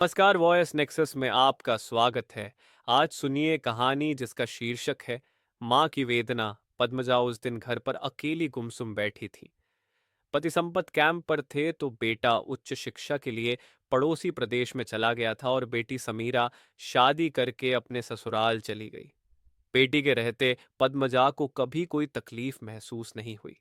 नमस्कार, voice nexus में आपका स्वागत है। आज सुनिए कहानी जिसका शीर्षक है माँ की वेदना। पद्मजा उस दिन घर पर अकेली गुमसुम बैठी थी। पति संपत कैंप पर थे तो बेटा उच्च शिक्षा के लिए पड़ोसी प्रदेश में चला गया था और बेटी समीरा शादी करके अपने ससुराल चली गई। बेटी के रहते पद्मजा को कभी कोई तकलीफ महसूस नहीं हुई।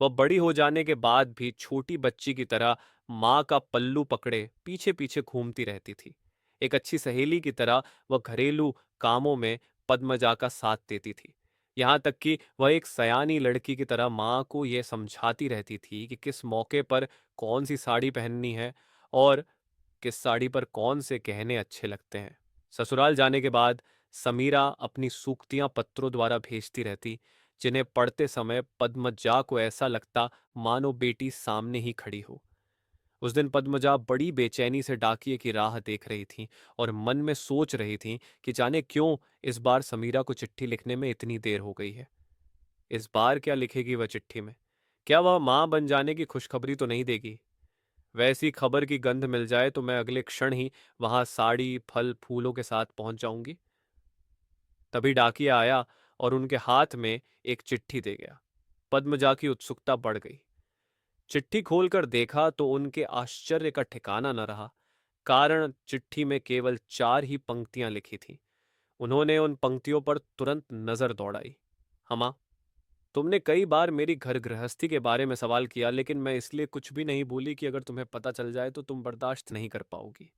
वह बड़ी हो जाने के बाद भी छोटी बच्ची की तरह माँ का पल्लू पकड़े पीछे पीछे घूमती रहती थी। एक अच्छी सहेली की तरह वह घरेलू कामों में पद्मजा का साथ देती थी। यहाँ तक कि वह एक सयानी लड़की की तरह माँ को यह समझाती रहती थी कि किस मौके पर कौन सी साड़ी पहननी है और किस साड़ी पर कौन से गहने अच्छे लगते हैं। ससुराल जाने के बाद समीरा अपनी सूक्तियां पत्रों द्वारा भेजती रहती, जिन्हें पढ़ते समय पद्मजा को ऐसा लगता मानो बेटी सामने ही खड़ी हो। उस दिन पद्मजा बड़ी बेचैनी से डाकिये की राह देख रही थी और मन में सोच रही थी कि जाने क्यों इस बार समीरा को चिट्ठी लिखने में इतनी देर हो गई है। इस बार क्या लिखेगी वह चिट्ठी में? क्या वह मां बन जाने की खुशखबरी तो नहीं देगी? वैसी खबर की गंध मिल जाए तो मैं अगले क्षण ही वहां साड़ी फल फूलों के साथ पहुंच जाऊंगी। तभी डाकिया आया और उनके हाथ में एक चिट्ठी दे गया। पद्मजा की उत्सुकता बढ़ गई। चिट्ठी खोलकर देखा तो उनके आश्चर्य का ठिकाना न रहा। कारण चिट्ठी में केवल 4 ही पंक्तियां लिखी थीं। उन्होंने उन पंक्तियों पर तुरंत नजर दौड़ाई। हमा, तुमने कई बार मेरी घर गृहस्थी के बारे में सवाल किया, लेकिन मैं इसलिए कुछ भी नहीं बोली कि अगर तुम्हें पता चल जाए तो तुम बर्दाश्त नहीं कर पाओगी।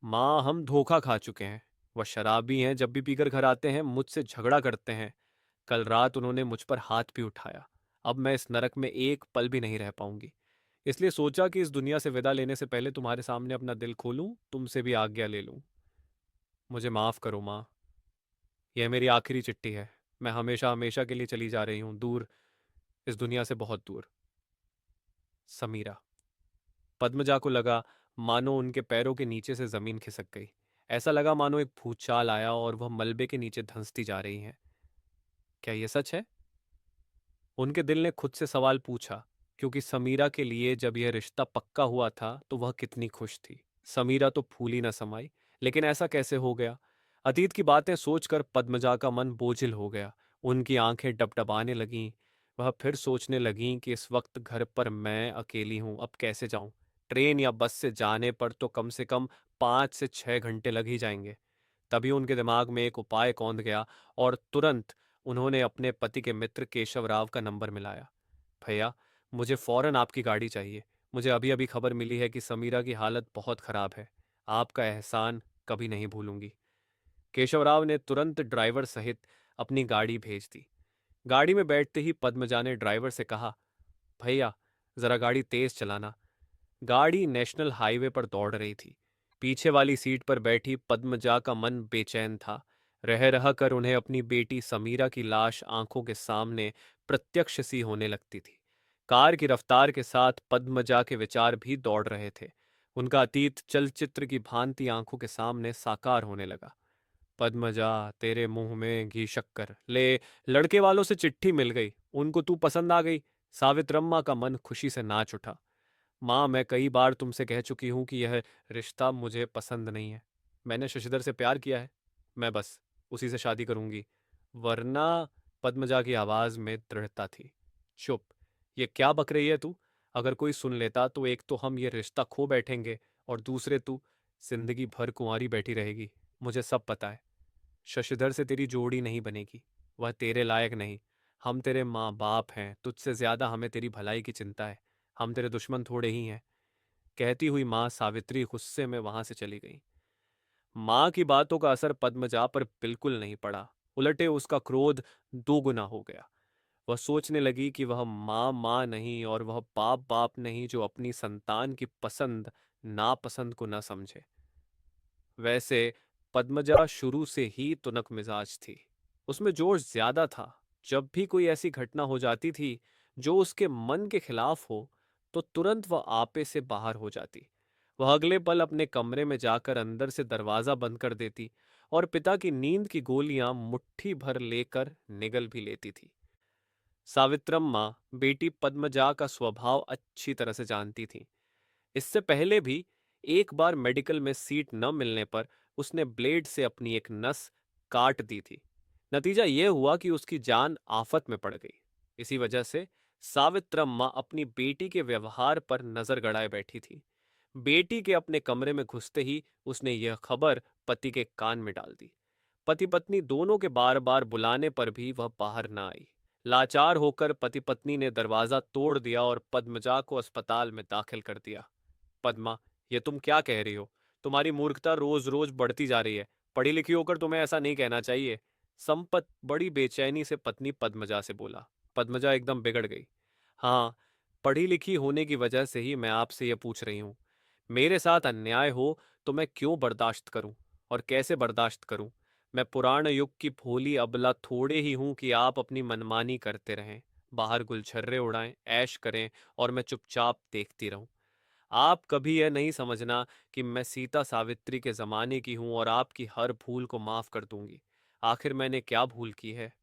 माँ, हम धोखा खा चुके हैं। वह शराबी हैं, जब भी पीकर घर आते हैं मुझसे झगड़ा करते हैं। कल रात उन्होंने मुझ पर हाथ भी उठाया। अब मैं इस नरक में एक पल भी नहीं रह पाऊंगी। इसलिए सोचा कि इस दुनिया से विदा लेने से पहले तुम्हारे सामने अपना दिल खोलूं, तुमसे भी आज्ञा ले लूं। मुझे माफ करो माँ। यह मेरी आखिरी चिट्ठी है। मैं हमेशा हमेशा के लिए चली जा रही हूँ, दूर, इस दुनिया से बहुत दूर। समीरा। पद्मजा को लगा मानो उनके पैरों के नीचे से जमीन खिसक गई। ऐसा लगा मानो एक भूचाल आया और वह मलबे के नीचे धंसती जा रही हैं। क्या यह सच है? उनके दिल ने खुद से सवाल पूछा, क्योंकि समीरा के लिए जब यह रिश्ता पक्का हुआ था तो वह कितनी खुश थी। समीरा तो फूली न समाई, लेकिन ऐसा कैसे हो गया? अतीत की बातें सोचकर पद्मजा का मन बोझिल हो गया। उनकी आंखें डबडबाने लगीं। वह फिर सोचने लगीं कि इस वक्त घर पर मैं अकेली हूं, अब कैसे जाऊं? ट्रेन या बस से जाने पर तो कम से कम 5 से 6 घंटे लग ही जाएंगे। तभी उनके दिमाग में एक उपाय कौंध गया और तुरंत उन्होंने अपने पति के मित्र केशव राव का नंबर मिलाया। भैया, मुझे फौरन आपकी गाड़ी चाहिए। मुझे अभी अभी खबर मिली है कि समीरा की हालत बहुत खराब है। आपका एहसान कभी नहीं भूलूंगी। केशव राव ने तुरंत ड्राइवर सहित अपनी गाड़ी भेज दी। गाड़ी में बैठते ही पद्मजा ने ड्राइवर से कहा, भैया, जरा गाड़ी तेज चलाना। गाड़ी नेशनल हाईवे पर दौड़ रही थी। पीछे वाली सीट पर बैठी पद्मजा का मन बेचैन था। रह रह कर उन्हें अपनी बेटी समीरा की लाश आंखों के सामने प्रत्यक्ष सी होने लगती थी। कार की रफ्तार के साथ पद्मजा के विचार भी दौड़ रहे थे। उनका अतीत चलचित्र की भांति आंखों के सामने साकार होने लगा। पद्मजा, तेरे मुंह में घी शक्कर ले, लड़के वालों से चिट्ठी मिल गई, उनको तू पसंद आ गई। सावित्रम्मा का मन खुशी से नाच उठा। माँ, मैं कई बार तुमसे कह चुकी हूं कि यह रिश्ता मुझे पसंद नहीं है। मैंने शशिधर से प्यार किया है। मैं बस उसी से शादी करूंगी, वरना। पद्मजा की आवाज में दृढ़ता थी। चुप। ये क्या बक रही है तू? अगर कोई सुन लेता तो एक तो हम ये रिश्ता खो बैठेंगे और दूसरे तू जिंदगी भर कुंवारी बैठी रहेगी। मुझे सब पता है। शशिधर से तेरी जोड़ी नहीं बनेगी। वह तेरे लायक नहीं। हम तेरे माँ बाप हैं, तुझसे ज्यादा हमें तेरी भलाई की चिंता है। हम तेरे दुश्मन थोड़े ही हैं। कहती हुई माँ सावित्री गुस्से में वहां से चली गई। माँ की बातों का असर पद्मजा पर बिल्कुल नहीं पड़ा। उलटे उसका क्रोध दोगुना हो गया। वह सोचने लगी कि वह माँ माँ नहीं और वह बाप बाप नहीं जो अपनी संतान की पसंद नापसंद को न समझे। वैसे पद्मजा शुरू से ही तुनक मिजाज थी। उसमें जोश ज्यादा था। जब भी कोई ऐसी घटना हो जाती थी जो उसके मन के खिलाफ हो, तो तुरंत वह आपे से बाहर हो जाती। वह अगले पल अपने कमरे में जाकर अंदर से दरवाजा बंद कर देती और पिता की नींद की गोलियां मुट्ठी भर लेकर निगल भी लेती थी। सावित्रम्मा बेटी पद्मजा का स्वभाव अच्छी तरह से जानती थी। इससे पहले भी एक बार मेडिकल में सीट न मिलने पर उसने ब्लेड से अपनी एक नस काट दी थी। नतीजा यह हुआ कि उसकी जान आफत में पड़ गई। इसी वजह से सावित्रम्मा अपनी बेटी के व्यवहार पर नजर गड़ाए बैठी थी। बेटी के अपने कमरे में घुसते ही उसने यह खबर पति के कान में डाल दी। पति पत्नी दोनों के बार बार बुलाने पर भी वह बाहर न आई। लाचार होकर पति पत्नी ने दरवाजा तोड़ दिया और पद्मजा को अस्पताल में दाखिल कर दिया। पद्मा, ये तुम क्या कह रही हो? तुम्हारी मूर्खता रोज रोज बढ़ती जा रही है। पढ़ी लिखी होकर तुम्हें ऐसा नहीं कहना चाहिए। संपत बड़ी बेचैनी से पत्नी पद्मजा से बोला। पद्मजा एकदम बिगड़ गई। हाँ, पढ़ी लिखी होने की वजह से ही मैं आपसे यह पूछ रही हूँ। मेरे साथ अन्याय हो तो मैं क्यों बर्दाश्त करूं और कैसे बर्दाश्त करूं? मैं पुराण युग की भोली अबला थोड़े ही हूं कि आप अपनी मनमानी करते रहें, बाहर गुलछर्रे उड़ाएं, ऐश करें और मैं चुपचाप देखती रहूं। आप कभी यह नहीं समझना कि मैं सीता सावित्री के जमाने की हूं और आपकी हर भूल को माफ कर दूंगी। आखिर मैंने क्या भूल की है?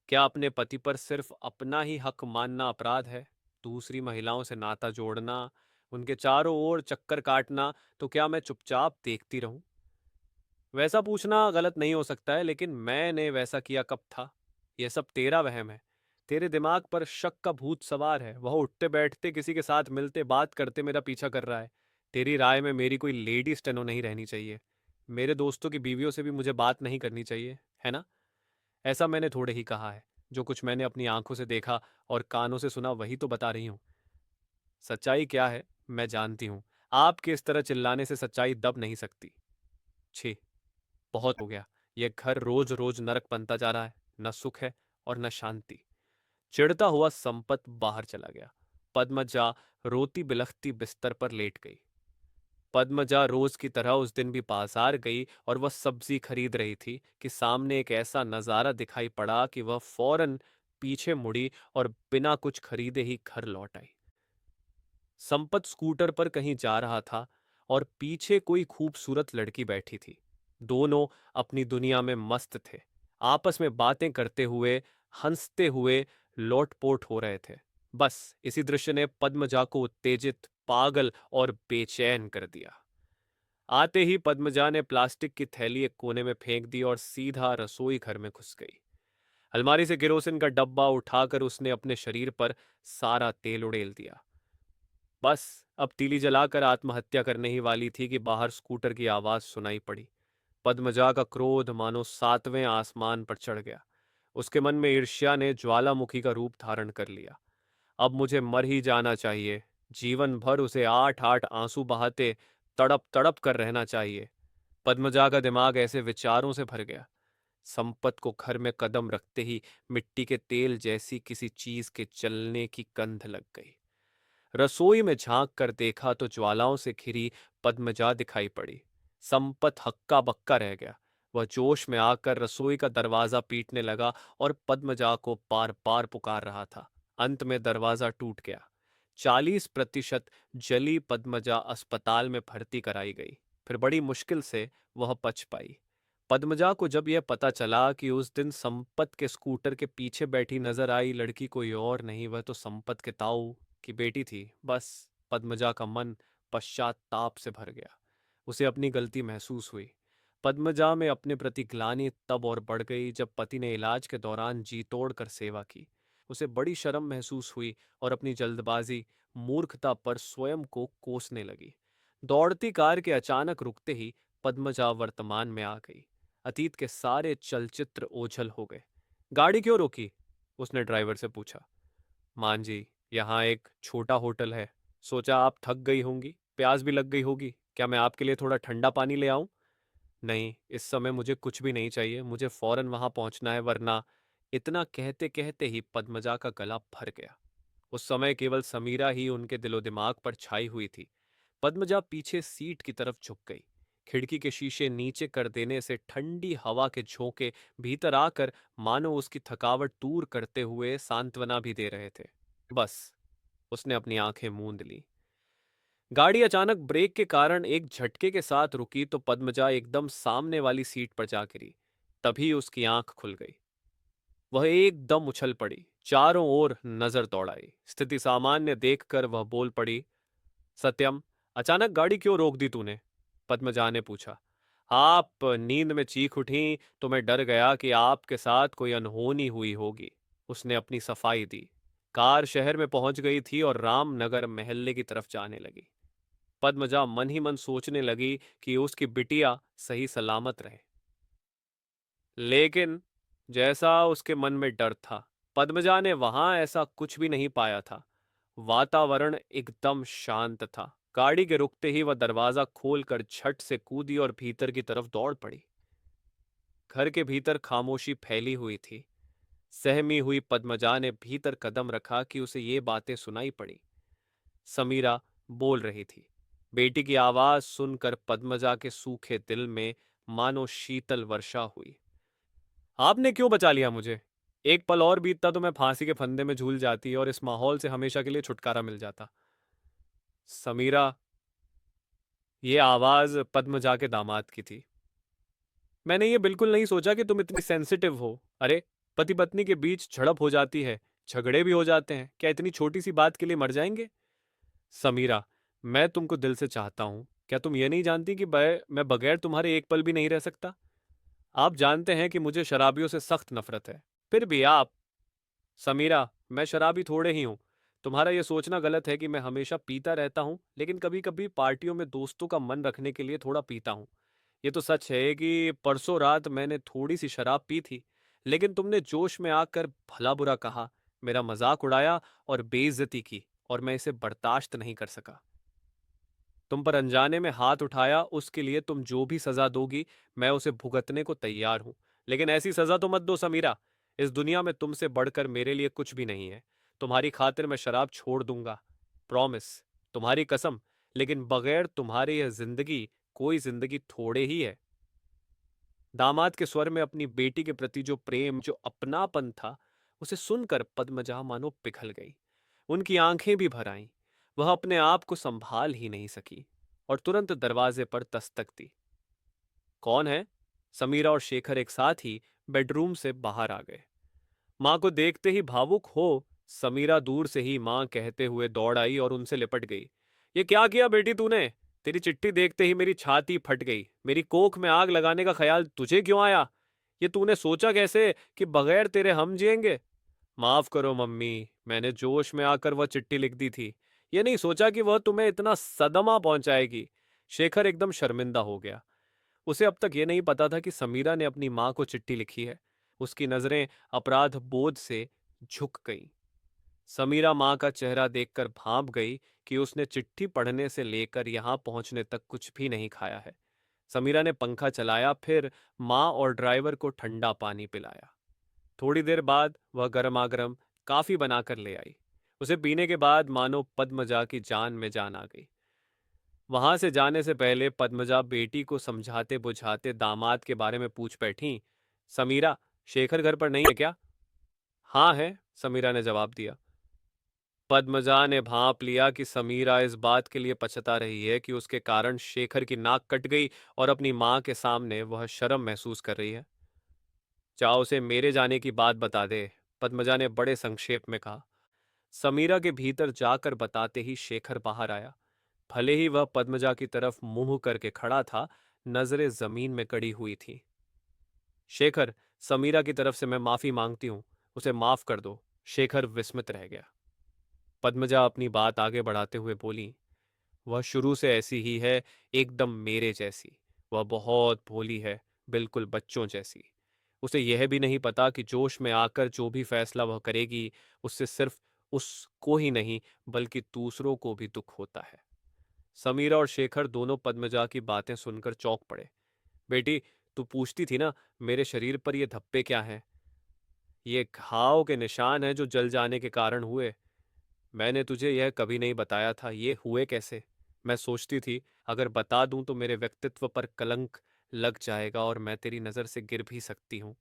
क्या अपने पति पर सिर्फ अपना ही हक मानना अपराध है? दूसरी महिलाओं से नाता जोड़ना, उनके चारों ओर चक्कर काटना, तो क्या मैं चुपचाप देखती रहूं? वैसा पूछना गलत नहीं हो सकता है, लेकिन मैंने वैसा किया कब था? यह सब तेरा वहम है। तेरे दिमाग पर शक का भूत सवार है। वह उठते बैठते, किसी के साथ मिलते, बात करते मेरा पीछा कर रहा है। तेरी राय में मेरी कोई लेडी स्टेनो नहीं रहनी चाहिए। मेरे दोस्तों की बीवियों से भी मुझे बात नहीं करनी चाहिए, है ना? ऐसा मैंने थोड़े ही कहा है। जो कुछ मैंने अपनी आंखों से देखा और कानों से सुना वही तो बता रही हूँ। सच्चाई क्या है मैं जानती हूँ। आपके इस तरह चिल्लाने से सच्चाई दब नहीं सकती। छी, बहुत हो गया। यह घर रोज रोज नरक बनता जा रहा है। न सुख है और न शांति। चिढ़ता हुआ संपत बाहर चला गया। पद्मजा रोती बिलखती बिस्तर पर लेट गई। पद्मजा रोज की तरह उस दिन भी बाजार गई और वह सब्जी खरीद रही थी कि सामने एक ऐसा नजारा दिखाई पड़ा कि वह फौरन पीछे मुड़ी और बिना कुछ खरीदे ही घर लौट आई। संपत स्कूटर पर कहीं जा रहा था और पीछे कोई खूबसूरत लड़की बैठी थी। दोनों अपनी दुनिया में मस्त थे, आपस में बातें करते हुए, हंसते हुए लोटपोट हो रहे थे। बस इसी दृश्य ने पद्मजा को उत्तेजित, पागल और बेचैन कर दिया। आते ही पद्मजा ने प्लास्टिक की थैली एक कोने में फेंक दी और सीधा रसोई घर में घुस गई। अलमारी से केरोसिन का डब्बा उठाकर उसने अपने शरीर पर सारा तेल उड़ेल दिया। बस अब तीली जलाकर आत्महत्या करने ही वाली थी कि बाहर स्कूटर की आवाज सुनाई पड़ी। पद्मजा का क्रोध मानो सातवें आसमान पर चढ़ गया। उसके मन में ईर्ष्या ने ज्वालामुखी का रूप धारण कर लिया। अब मुझे मर ही जाना चाहिए। जीवन भर उसे आठ आठ आंसू बहाते तड़प तड़प कर रहना चाहिए। पद्मजा का दिमाग ऐसे विचारों से भर गया। संपत को घर में कदम रखते ही मिट्टी के तेल जैसी किसी चीज के चलने की गंध लग गई। रसोई में झांक कर देखा तो ज्वालाओं से घिरी पद्मजा दिखाई पड़ी। संपत हक्का बक्का रह गया। वह जोश में आकर रसोई का दरवाजा पीटने लगा और पद्मजा को बार बार पुकार रहा था। अंत में दरवाजा टूट गया। 40% जली पद्मजा अस्पताल में भर्ती कराई गई। फिर बड़ी मुश्किल से वह बच पाई। पद्मजा को जब यह पता चला कि उस दिन संपत के स्कूटर के पीछे बैठी नजर आई लड़की कोई और नहीं, वह तो संपत के ताऊ की बेटी थी, बस पद्मजा का मन पश्चाताप से भर गया। उसे अपनी गलती महसूस हुई। पद्मजा में अपने प्रति ग्लानि तब और बढ़ गई जब पति ने इलाज के दौरान जी तोड़कर सेवा की। उसे बड़ी शर्म महसूस हुई और अपनी जल्दबाजी, मूर्खता पर स्वयं को कोसने लगी। दौड़ती कार के अचानक रुकते ही पद्मजा वर्तमान में आ गई। अतीत के सारे चलचित्र ओझल हो गए। गाड़ी क्यों रोकी? उसने ड्राइवर से पूछा। मान जी, यहाँ एक छोटा होटल है। सोचा आप थक गई होंगी, प्यास भी लग गई होगी। क्या मैं आपके लिए थोड़ा ठंडा पानी ले आऊं? नहीं, इस समय मुझे कुछ भी नहीं चाहिए। मुझे फौरन वहां पहुंचना है, वरना। इतना कहते कहते ही पद्मजा का गला भर गया। उस समय केवल समीरा ही उनके दिलो दिमाग पर छाई हुई थी। पद्मजा पीछे सीट की तरफ झुक गई। खिड़की के शीशे नीचे कर देने से ठंडी हवा के झोंके भीतर आकर मानो उसकी थकावट दूर करते हुए सांत्वना भी दे रहे थे। बस उसने अपनी आंखें मूंद ली। गाड़ी अचानक ब्रेक के कारण एक झटके के साथ रुकी तो पद्मजा एकदम सामने वाली सीट पर जा गिरी। तभी उसकी आंख खुल गई। वह एकदम उछल पड़ी, चारों ओर नजर दौड़ाई। स्थिति सामान्य देखकर वह बोल पड़ी। सत्यम, अचानक गाड़ी क्यों रोक दी तूने? पद्मजा ने पूछा। आप नींद में चीख उठी तो मैं डर गया कि आपके साथ कोई अनहोनी हुई होगी। उसने अपनी सफाई दी। कार शहर में पहुंच गई थी और रामनगर मोहल्ले की तरफ जाने लगी। पद्मजा मन ही मन सोचने लगी कि उसकी बिटिया सही सलामत रहे। लेकिन जैसा उसके मन में डर था, पद्मजा ने वहां ऐसा कुछ भी नहीं पाया था। वातावरण एकदम शांत था। गाड़ी के रुकते ही वह दरवाजा खोलकर झट से कूदी और भीतर की तरफ दौड़ पड़ी। घर के भीतर खामोशी फैली हुई थी। सहमी हुई पद्मजा ने भीतर कदम रखा कि उसे ये बातें सुनाई पड़ी। समीरा बोल रही थी। बेटी की आवाज सुनकर पद्मजा के सूखे दिल में मानो शीतल वर्षा हुई। आपने क्यों बचा लिया मुझे? एक पल और बीतता तो मैं फांसी के फंदे में झूल जाती और इस माहौल से हमेशा के लिए छुटकारा मिल जाता। समीरा, ये आवाज पद्मजा के दामाद की थी। मैंने ये बिल्कुल नहीं सोचा कि तुम इतनी सेंसिटिव हो। अरे, पति पत्नी के बीच झड़प हो जाती है, झगड़े भी हो जाते हैं, क्या इतनी छोटी सी बात के लिए मर जाएंगे? समीरा, मैं तुमको दिल से चाहता हूं। क्या तुम ये नहीं जानती कि मैं बगैर तुम्हारे एक पल भी नहीं रह सकता? आप जानते हैं कि मुझे शराबियों से सख्त नफरत है। फिर भी आप। समीरा, मैं शराबी थोड़े ही हूं। तुम्हारा यह सोचना गलत है कि मैं हमेशा पीता रहता हूं, लेकिन कभी कभी पार्टियों में दोस्तों का मन रखने के लिए थोड़ा पीता हूं। ये तो सच है कि परसों रात मैंने थोड़ी सी शराब पी थी, लेकिन तुमने जोश में आकर भला बुरा कहा, मेरा मजाक उड़ाया और बेइज्जती की, और मैं इसे बर्दाश्त नहीं कर सका। तुम पर अनजाने में हाथ उठाया, उसके लिए तुम जो भी सजा दोगी मैं उसे भुगतने को तैयार हूं। लेकिन ऐसी सजा तो मत दो समीरा। इस दुनिया में तुमसे बढ़कर मेरे लिए कुछ भी नहीं है। तुम्हारी खातिर मैं शराब छोड़ दूंगा। प्रॉमिस। तुम्हारी कसम। लेकिन बगैर तुम्हारे यह जिंदगी कोई जिंदगी थोड़े ही है। दामाद के स्वर में अपनी बेटी के प्रति जो प्रेम, जो अपनापन था, उसे सुनकर पद्मजा मानो पिघल गई। उनकी आंखें भी भर आईं। वह अपने आप को संभाल ही नहीं सकी और तुरंत दरवाजे पर दस्तक दी। कौन है? समीरा और शेखर एक साथ ही बेडरूम से बाहर आ गए। मां को देखते ही भावुक हो समीरा दूर से ही मां कहते हुए दौड़ आई और उनसे लिपट गई। ये क्या किया बेटी तूने? तेरी चिट्ठी देखते ही मेरी छाती फट गई। मेरी कोख में आग लगाने का ख्याल तुझे क्यों आया? ये तूने सोचा कैसे कि बगैर तेरे हम जिएंगे? माफ करो मम्मी, मैंने जोश में आकर वह चिट्ठी लिख दी थी। ये नहीं सोचा कि वह तुम्हें इतना सदमा पहुंचाएगी। शेखर एकदम शर्मिंदा हो गया। उसे अब तक ये नहीं पता था कि समीरा ने अपनी मां को चिट्ठी लिखी है। उसकी नजरें अपराध बोध से झुक गईं। समीरा मां का चेहरा देखकर भांप गई कि उसने चिट्ठी पढ़ने से लेकर यहां पहुंचने तक कुछ भी नहीं खाया है। समीरा ने पंखा चलाया, फिर मां और ड्राइवर को ठंडा पानी पिलाया। थोड़ी देर बाद वह गर्मागर्म काफी बनाकर ले आई। उसे पीने के बाद मानो पद्मजा की जान में जान आ गई। वहां से जाने से पहले पद्मजा बेटी को समझाते बुझाते दामाद के बारे में पूछ बैठी। समीरा, शेखर घर पर नहीं है क्या? हाँ है, समीरा ने जवाब दिया। पद्मजा ने भांप लिया कि समीरा इस बात के लिए पछता रही है कि उसके कारण शेखर की नाक कट गई और अपनी मां के सामने वह शर्म महसूस कर रही है। चाहो उसे मेरे जाने की बात बता दे, पद्मजा ने बड़े संक्षेप में कहा। समीरा के भीतर जाकर बताते ही शेखर बाहर आया। भले ही वह पद्मजा की तरफ मुंह करके खड़ा था, नजरें जमीन में गड़ी हुई थी। शेखर, समीरा की तरफ से मैं माफी मांगती हूं, उसे माफ कर दो। शेखर विस्मित रह गया। पद्मजा अपनी बात आगे बढ़ाते हुए बोली, वह शुरू से ऐसी ही है, एकदम मेरे जैसी। वह बहुत भोली है, बिल्कुल बच्चों जैसी। उसे यह भी नहीं पता कि जोश में आकर जो भी फैसला वह करेगी, उससे सिर्फ उसको ही नहीं बल्कि दूसरों को भी दुख होता है। समीरा और शेखर दोनों पद्मजा की बातें सुनकर चौंक पड़े। बेटी, तू पूछती थी ना, मेरे शरीर पर ये धब्बे क्या हैं? ये घाव के निशान हैं जो जल जाने के कारण हुए। मैंने तुझे यह कभी नहीं बताया था, ये हुए कैसे? मैं सोचती थी अगर बता दूं तो मेरे व्यक्तित्व पर कलंक लग जाएगा और मैं तेरी नजर से गिर भी सकती हूं।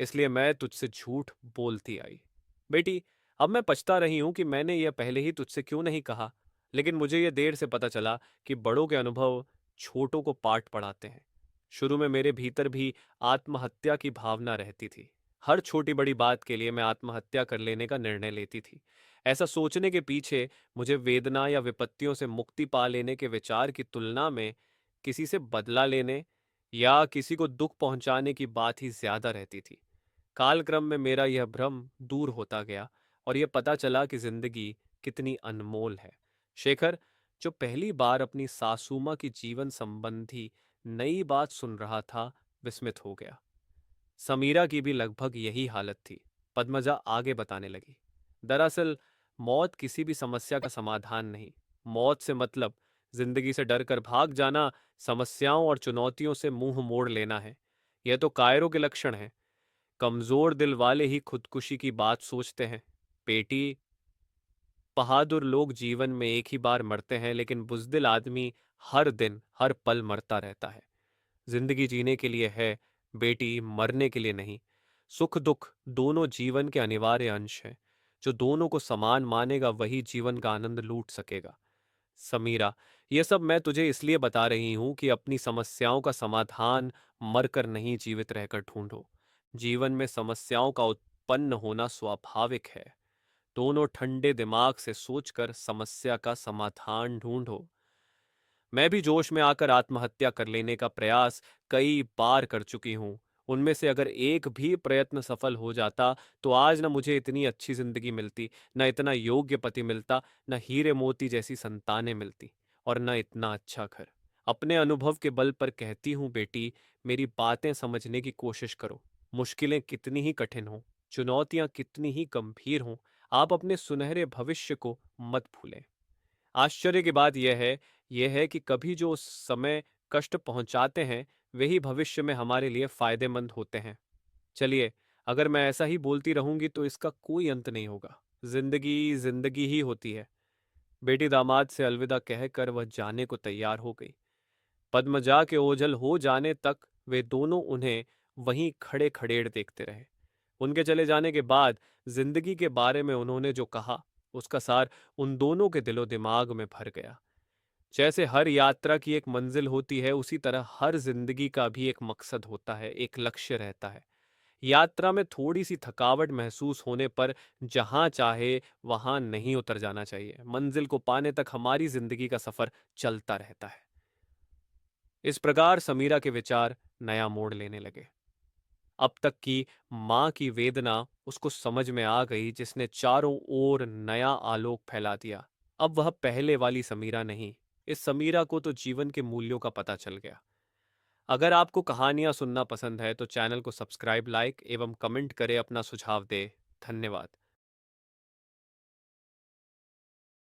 इसलिए मैं तुझसे झूठ बोलती आई। बेटी, अब मैं पछता रही हूं कि मैंने यह पहले ही तुझसे क्यों नहीं कहा। लेकिन मुझे यह देर से पता चला कि बड़ों के अनुभव छोटों को पाठ पढ़ाते हैं। शुरू में मेरे भीतर भी आत्महत्या की भावना रहती थी। हर छोटी बड़ी बात के लिए मैं आत्महत्या कर लेने का निर्णय लेती थी। ऐसा सोचने के पीछे मुझे वेदना या विपत्तियों से मुक्ति पा लेने के विचार की तुलना में किसी से बदला लेने या किसी को दुख पहुंचाने की बात ही ज्यादा रहती थी। कालक्रम में मेरा यह भ्रम दूर होता गया और यह पता चला कि जिंदगी कितनी अनमोल है। शेखर, जो पहली बार अपनी सासूमा की जीवन संबंधी नई बात सुन रहा था, विस्मित हो गया। समीरा की भी लगभग यही हालत थी। पद्मजा आगे बताने लगी। दरअसल मौत किसी भी समस्या का समाधान नहीं। मौत से मतलब जिंदगी से डरकर भाग जाना, समस्याओं और चुनौतियों से मुंह मोड़ लेना है। यह तो कायरों के लक्षण है। कमजोर दिल वाले ही खुदकुशी की बात सोचते हैं। बेटी, बहादुर लोग जीवन में एक ही बार मरते हैं, लेकिन बुजदिल आदमी हर दिन हर पल मरता रहता है। जिंदगी जीने के लिए है बेटी, मरने के लिए नहीं। सुख दुख दोनों जीवन के अनिवार्य अंश हैं। जो दोनों को समान मानेगा वही जीवन का आनंद लूट सकेगा। समीरा, यह सब मैं तुझे इसलिए बता रही हूं कि अपनी समस्याओं का समाधान मरकर नहीं, जीवित रहकर ढूंढो। जीवन में समस्याओं का उत्पन्न होना स्वाभाविक है। दोनों ठंडे दिमाग से सोचकर समस्या का समाधान ढूंढो। मैं भी जोश में आकर आत्महत्या कर लेने का प्रयास कई बार कर चुकी हूं। उनमें से अगर एक भी प्रयत्न सफल हो जाता तो आज न मुझे इतनी अच्छी जिंदगी मिलती, न इतना योग्य पति मिलता, न हीरे मोती जैसी संतानें मिलती, और न इतना अच्छा घर। अपने अनुभव के बल पर कहती हूँ बेटी, मेरी बातें समझने की कोशिश करो। मुश्किलें कितनी ही कठिन हों, चुनौतियां कितनी ही गंभीर हों, आप अपने सुनहरे भविष्य को मत भूलें। आश्चर्य की बात यह है कि कभी जो उस समय कष्ट पहुंचाते हैं, वही भविष्य में हमारे लिए फायदेमंद होते हैं। चलिए, अगर मैं ऐसा ही बोलती रहूंगी तो इसका कोई अंत नहीं होगा। जिंदगी जिंदगी ही होती है। बेटी दामाद से अलविदा कहकर वह जाने को तैयार हो गई। पद्मजा के ओझल हो जाने तक वे दोनों उन्हें वहीं खड़े खड़ेड़ देखते रहे। उनके चले जाने के बाद जिंदगी के बारे में उन्होंने जो कहा, उसका सार उन दोनों के दिलो दिमाग में भर गया। जैसे हर यात्रा की एक मंजिल होती है, उसी तरह हर जिंदगी का भी एक मकसद होता है, एक लक्ष्य रहता है। यात्रा में थोड़ी सी थकावट महसूस होने पर जहां चाहे वहां नहीं उतर जाना चाहिए। मंजिल को पाने तक हमारी जिंदगी का सफर चलता रहता है। इस प्रकार समीरा के विचार नया मोड़ लेने लगे। अब तक की मां की वेदना उसको समझ में आ गई, जिसने चारों ओर नया आलोक फैला दिया। अब वह पहले वाली समीरा नहीं, इस समीरा को तो जीवन के मूल्यों का पता चल गया। अगर आपको कहानियां सुनना पसंद है तो चैनल को सब्सक्राइब, लाइक एवं कमेंट करें, अपना सुझाव दें। धन्यवाद।